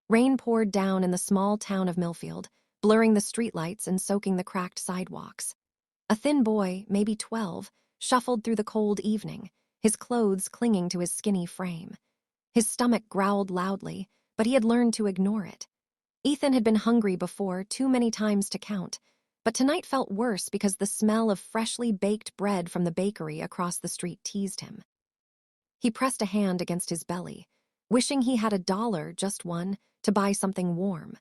Rain poured down in the small town of Millfield, blurring the streetlights and soaking the cracked sidewalks. A thin boy, maybe 12, shuffled through the cold evening, his clothes clinging to his skinny frame. His stomach growled loudly, but he had learned to ignore it. Ethan had been hungry before, too many times to count, but tonight felt worse because the smell of freshly baked bread from the bakery across the street teased him. He pressed a hand against his belly, wishing he had $1, just one, to buy something warm.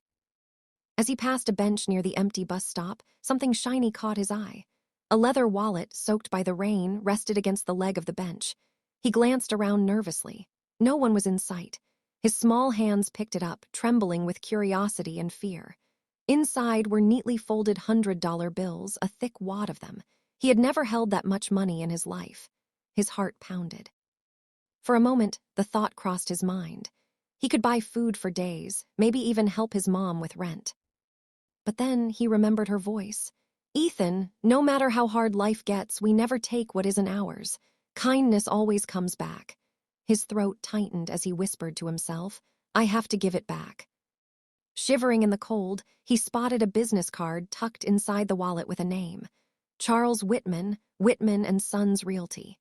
As he passed a bench near the empty bus stop, something shiny caught his eye. A leather wallet, soaked by the rain, rested against the leg of the bench. He glanced around nervously. No one was in sight. His small hands picked it up, trembling with curiosity and fear. Inside were neatly folded $100 bills, a thick wad of them. He had never held that much money in his life. His heart pounded. For a moment, the thought crossed his mind. He could buy food for days, maybe even help his mom with rent. But then he remembered her voice. "Ethan, no matter how hard life gets, we never take what isn't ours. Kindness always comes back." His throat tightened as he whispered to himself, "I have to give it back." Shivering in the cold, he spotted a business card tucked inside the wallet with a name. Charles Whitman, Whitman & Sons Realty.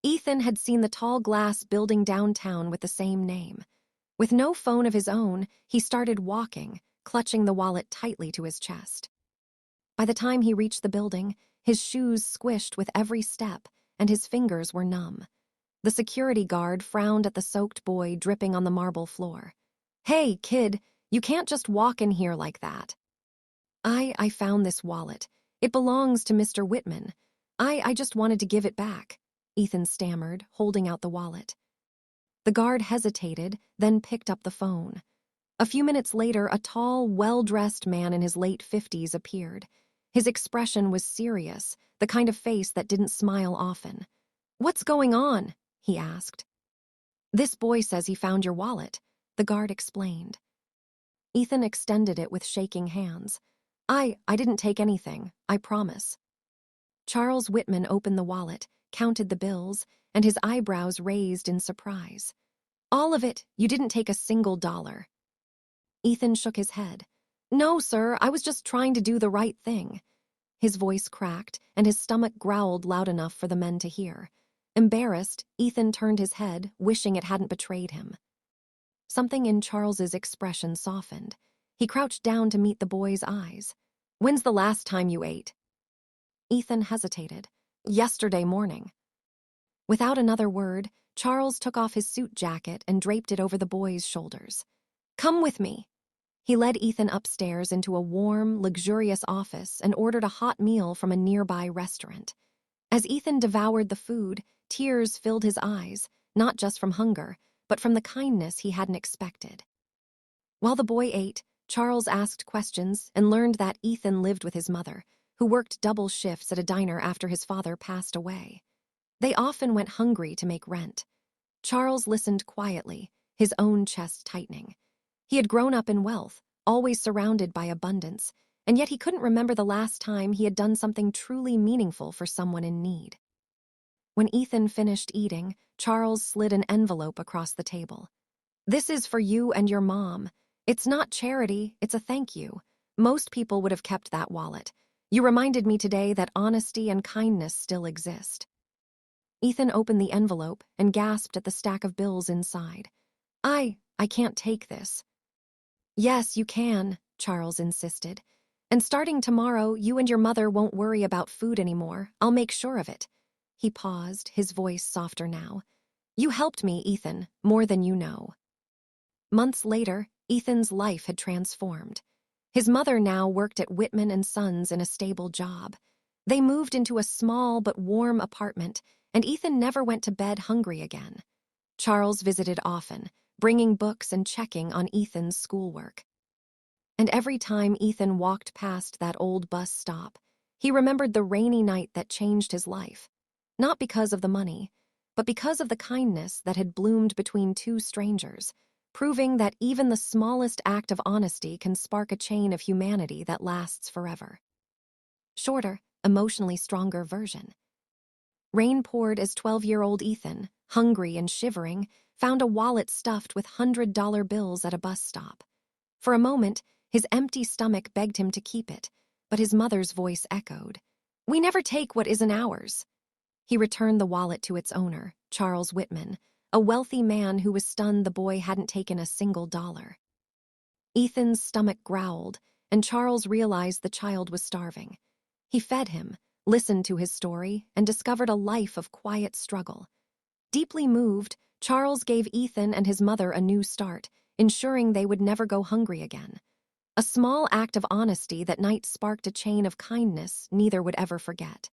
Ethan had seen the tall glass building downtown with the same name. With no phone of his own, he started walking, clutching the wallet tightly to his chest. By the time he reached the building, his shoes squished with every step, and his fingers were numb. The security guard frowned at the soaked boy dripping on the marble floor. "Hey, kid, you can't just walk in here like that." I found this wallet. It belongs to Mr. Whitman. I just wanted to give it back," Ethan stammered, holding out the wallet. The guard hesitated, then picked up the phone. A few minutes later, a tall, well-dressed man in his late 50s appeared. His expression was serious, the kind of face that didn't smile often. "What's going on?" he asked. "This boy says he found your wallet," the guard explained. Ethan extended it with shaking hands. I didn't take anything, I promise." Charles Whitman opened the wallet, counted the bills, and his eyebrows raised in surprise. "All of it, you didn't take a single dollar." Ethan shook his head. "No, sir, I was just trying to do the right thing." His voice cracked, and his stomach growled loud enough for the men to hear. Embarrassed, Ethan turned his head, wishing it hadn't betrayed him. Something in Charles's expression softened. He crouched down to meet the boy's eyes. "When's the last time you ate?" Ethan hesitated. "Yesterday morning." Without another word, Charles took off his suit jacket and draped it over the boy's shoulders. "Come with me." He led Ethan upstairs into a warm, luxurious office and ordered a hot meal from a nearby restaurant. As Ethan devoured the food, tears filled his eyes, not just from hunger, but from the kindness he hadn't expected. While the boy ate, Charles asked questions and learned that Ethan lived with his mother, who worked double shifts at a diner after his father passed away. They often went hungry to make rent. Charles listened quietly, his own chest tightening. He had grown up in wealth, always surrounded by abundance, and yet he couldn't remember the last time he had done something truly meaningful for someone in need. When Ethan finished eating, Charles slid an envelope across the table. "This is for you and your mom. It's not charity, it's a thank you. Most people would have kept that wallet. You reminded me today that honesty and kindness still exist." Ethan opened the envelope and gasped at the stack of bills inside. I can't take this." "Yes, you can," Charles insisted. "And starting tomorrow, you and your mother won't worry about food anymore. I'll make sure of it." He paused, his voice softer now. "You helped me, Ethan, more than you know." Months later, Ethan's life had transformed. His mother now worked at Whitman & Sons in a stable job. They moved into a small but warm apartment, and Ethan never went to bed hungry again. Charles visited often, bringing books and checking on Ethan's schoolwork. And every time Ethan walked past that old bus stop, he remembered the rainy night that changed his life. Not because of the money, but because of the kindness that had bloomed between two strangers, proving that even the smallest act of honesty can spark a chain of humanity that lasts forever. Shorter, emotionally stronger version. Rain poured as 12-year-old Ethan, hungry and shivering, found a wallet stuffed with $100 bills at a bus stop. For a moment, his empty stomach begged him to keep it, but his mother's voice echoed. "We never take what isn't ours." He returned the wallet to its owner, Charles Whitman, a wealthy man who was stunned the boy hadn't taken a single dollar. Ethan's stomach growled, and Charles realized the child was starving. He fed him, listened to his story, and discovered a life of quiet struggle. Deeply moved, Charles gave Ethan and his mother a new start, ensuring they would never go hungry again. A small act of honesty that night sparked a chain of kindness neither would ever forget.